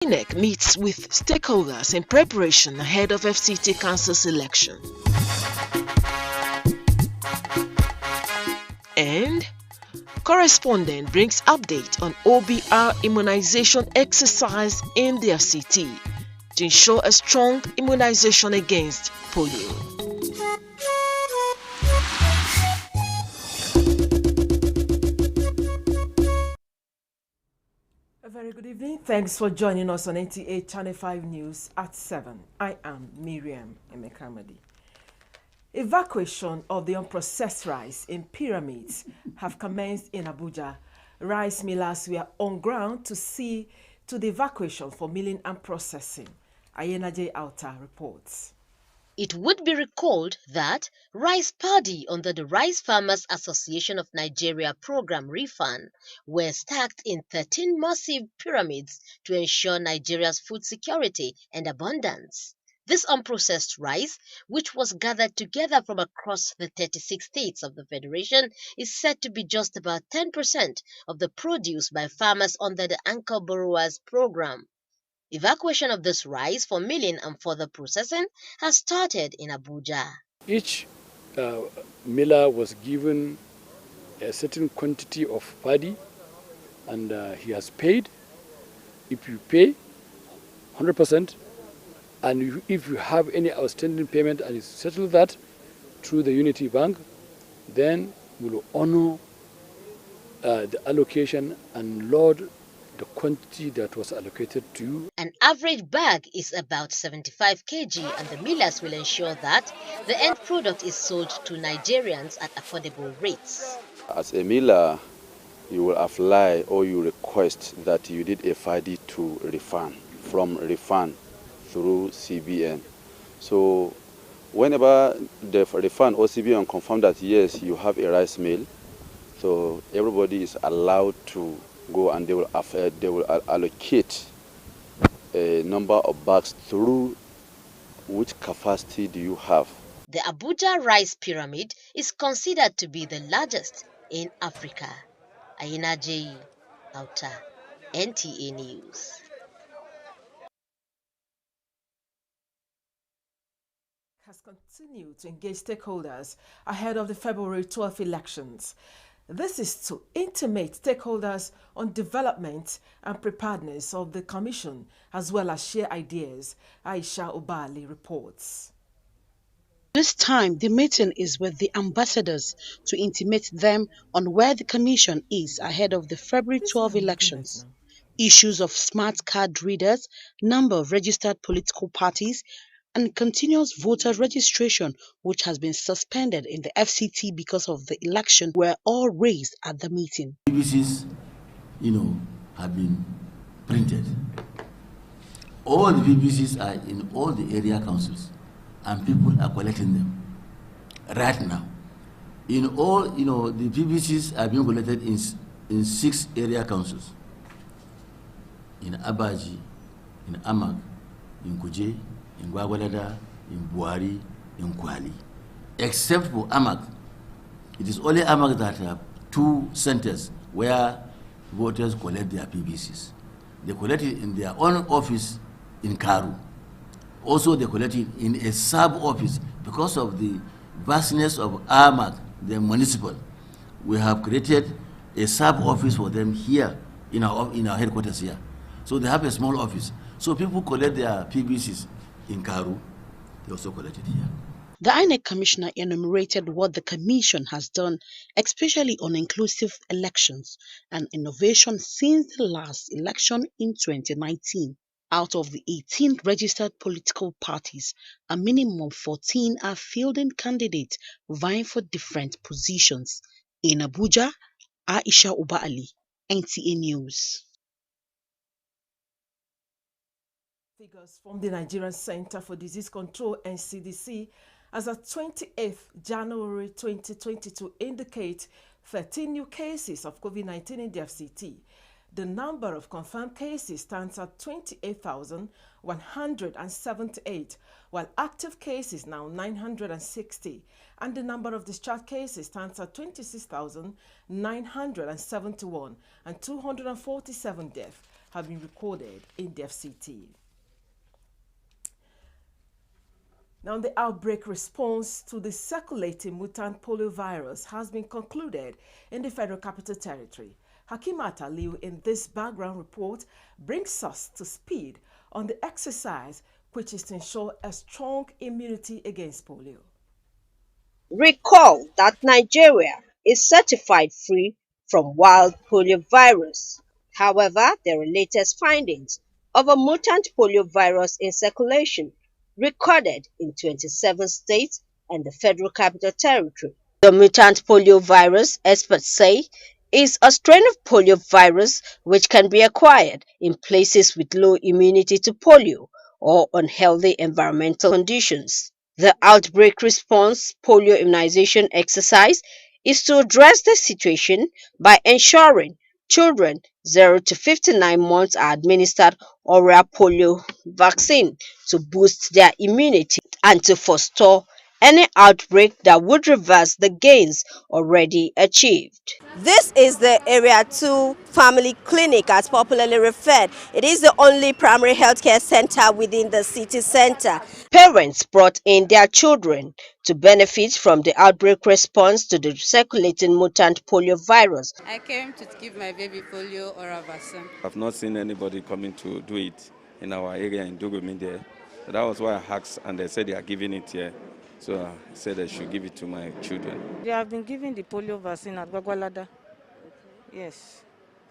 INEC meets with stakeholders in preparation ahead of FCT Council's election. And correspondent brings update on OBR immunization exercise in the FCT to ensure a strong immunization against polio. A very good evening. Thanks for joining us on NTA Channel 5 News at 7. I am Miriam Emekamadi. Evacuation of the unprocessed rice in pyramids have commenced in Abuja. Rice millers were on ground to see to the evacuation for milling and processing. Ayena J. Alta reports. It would be recalled that rice paddy under the Rice Farmers Association of Nigeria program RIFAN were stacked in 13 massive pyramids to ensure Nigeria's food security and abundance. This unprocessed rice, which was gathered together from across the 36 states of the Federation, is said to be just about 10% of the produce by farmers under the Anchor Borrowers program. Evacuation of this rice for milling and further processing has started in Abuja. Each miller was given a certain quantity of paddy, and he has paid. If you pay 100%, and if you have any outstanding payment and you settle that through the Unity Bank, then we will honor the allocation and load the quantity that was allocated to you. An average bag is about 75 kg, and the millers will ensure that the end product is sold to Nigerians at affordable rates. As a miller, you will apply or you request that you did a FID to refund, from refund through CBN. So whenever the refund or CBN confirm that yes, you have a rice mill, so everybody is allowed to go and they will allocate a number of bags through which capacity do you have. The Abuja Rice Pyramid is considered to be the largest in Africa. Ayena J. Auta, NTA News. Has continued to engage stakeholders ahead of the February 12 elections. This is to intimate stakeholders on development and preparedness of the Commission, as well as share ideas. Aisha Obali reports. This time, the meeting is with the ambassadors to intimate them on where the Commission is ahead of the February 12 elections. Issues of smart card readers, number of registered political parties, and continuous voter registration, which has been suspended in the FCT because of the election, were all raised at the meeting. PVCs, have been printed. All the PVCs are in all the area councils, and people are collecting them right now. In all, the PVCs are being collected in 6 area councils: in Abaji, in Amag, in Kuje, in Gwagwalada, in Buhari, in Kwali. Except for Amag. It is only Amag that have 2 centers where voters collect their PVCs. They collect it in their own office in Karu. Also, they collect it in a sub-office. Because of the vastness of Amag, the municipal, we have created a sub-office for them here in our headquarters here. So they have a small office. So people collect their PVCs in Karu, they also collect it here. The INEC commissioner enumerated what the commission has done, especially on inclusive elections and innovation since the last election in 2019. Out of the 18 registered political parties, a minimum of 14 are fielding candidates vying for different positions. In Abuja, Aisha Obali, NTA News. Figures from the Nigerian Center for Disease Control (NCDC) as of 28th January 2022 indicate 13 new cases of COVID-19 in the FCT. The number of confirmed cases stands at 28,178, while active cases now 960, and the number of discharged cases stands at 26,971, and 247 deaths have been recorded in the FCT. Now, the outbreak response to the circulating mutant polio virus has been concluded in the Federal Capital Territory. Hakimat Aliu in this background report brings us to speed on the exercise, which is to ensure a strong immunity against polio. Recall that Nigeria is certified free from wild polio virus. However, there are latest findings of a mutant polio virus in circulation recorded in 27 states and the Federal Capital Territory. The mutant polio virus, experts say, is a strain of polio virus which can be acquired in places with low immunity to polio or unhealthy environmental conditions. The Outbreak Response polio immunization exercise is to address the situation by ensuring children 0 to 59 months are administered oral polio vaccine to boost their immunity and to forestall any outbreak that would reverse the gains already achieved. This is the Area 2 Family Clinic, as popularly referred. It is the only primary healthcare center within the city center. Parents brought in their children to benefit from the outbreak response to the circulating mutant polio virus. I came to give my baby polio oral vaccine. I've not seen anybody coming to do it in our area in Dugumi there. So that was why I asked, and they said they are giving it here. So I said I should give it to my children. They have been given the polio vaccine at Gwagwalada. Yes.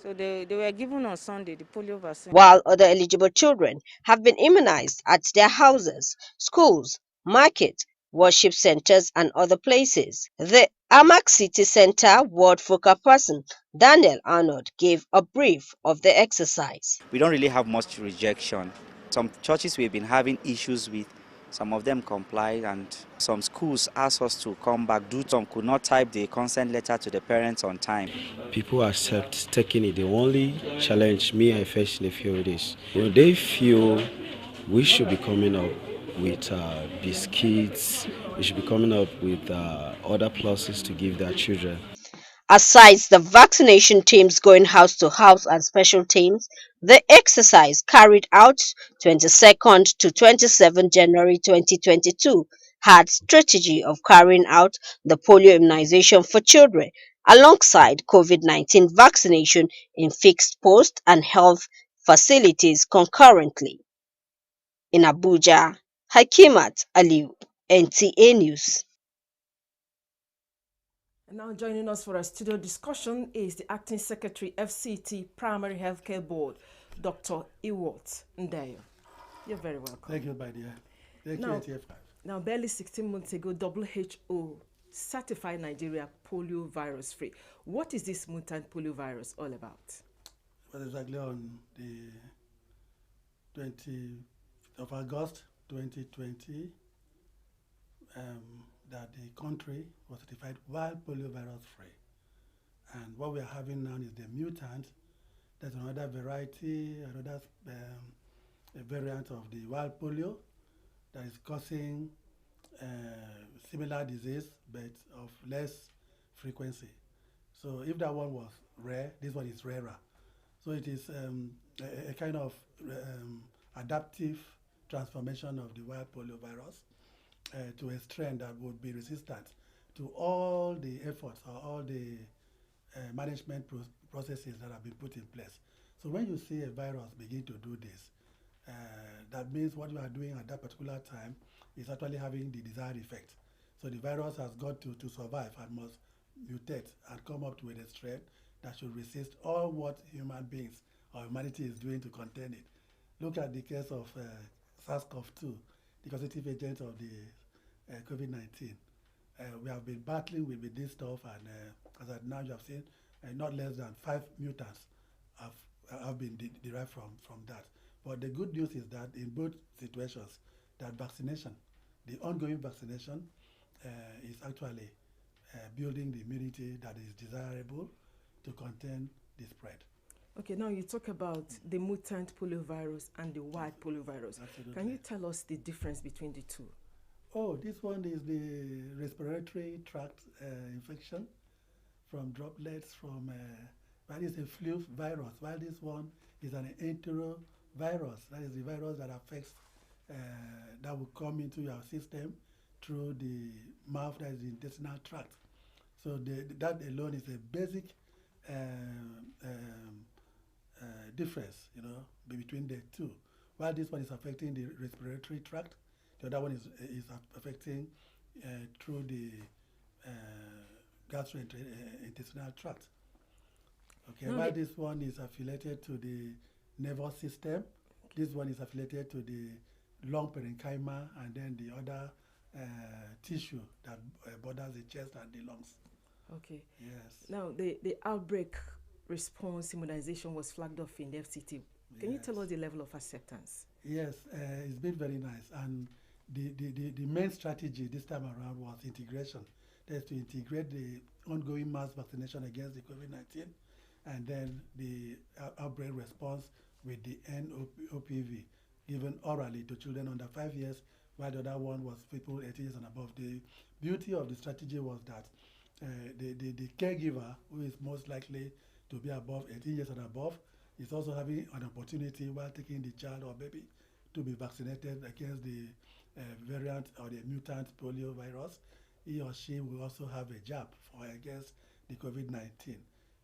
So they were given on Sunday the polio vaccine. While other eligible children have been immunized at their houses, schools, markets, worship centers, and other places. The Amak City Center ward focal person, Daniel Arnold, gave a brief of the exercise. We don't really have much rejection. Some churches we've been having issues with, some of them complied, and some schools asked us to come back. Some could not type the consent letter to the parents on time. People accept taking it. The only challenge me I face in the field is, they feel we should be coming up with biscuits, we should be coming up with other pluses to give their children. Aside the vaccination teams going house to house and special teams, the exercise carried out 22nd to 27 January 2022 had strategy of carrying out the polio immunization for children alongside COVID-19 vaccination in fixed post and health facilities concurrently. In Abuja, Hakimat Aliu, NTA News. Now joining us for a studio discussion is the Acting Secretary, FCT Primary Healthcare Board, Dr. Ewart Ndeyo. You're very welcome. Thank you, my dear. Thank you, ATF5. Now, barely 16 months ago, WHO certified Nigeria polio virus free. What is this mutant polio virus all about? Well, exactly on the 20th of August 2020, that the country was certified wild polio virus free. And what we are having now is the mutant. There's another variety, another variant of the wild polio that is causing similar disease but of less frequency. So if that one was rare, this one is rarer. So it is a kind of adaptive transformation of the wild polio virus to a strain that would be resistant to all the efforts or all the management processes that have been put in place. So when you see a virus begin to do this, that means what you are doing at that particular time is actually having the desired effect. So the virus has got to survive and must mutate and come up with a strain that should resist all what human beings or humanity is doing to contain it. Look at the case of SARS-CoV-2, the causative agent of the COVID-19. We have been battling with this stuff, and as of now you have seen not less than 5 mutants have been derived from that. But the good news is that in both situations, that vaccination, the ongoing vaccination, is actually building the immunity that is desirable to contain the spread. Okay, now you talk about the mutant poliovirus and the wild poliovirus. Absolutely. Can you tell us the difference between the two? Oh, this one is the respiratory tract infection from droplets from That is a flu virus, while this one is an enterovirus. That is the virus that affects, that will come into your system through the mouth, that is the intestinal tract. So that alone is a basic difference, between the two. While this one is affecting the respiratory tract, the other one is affecting through the gastrointestinal tract. Okay, No, while this one is affiliated to the nervous system, this one is affiliated to the lung parenchyma and then the other tissue that borders the chest and the lungs. Okay. Yes. Now, the outbreak response immunization was flagged off in the FCT. Can you tell us the level of acceptance? Yes, it's been very nice. And the main strategy this time around was integration. That's to integrate the ongoing mass vaccination against the COVID-19 and then the outbreak response with the NOPV given orally to children under 5 years, while the other one was people 18 years and above. The beauty of the strategy was that the caregiver, who is most likely to be above 18 years and above, is also having an opportunity while taking the child or baby to be vaccinated against the variant or the mutant polio virus. He or she will also have a jab against the COVID-19.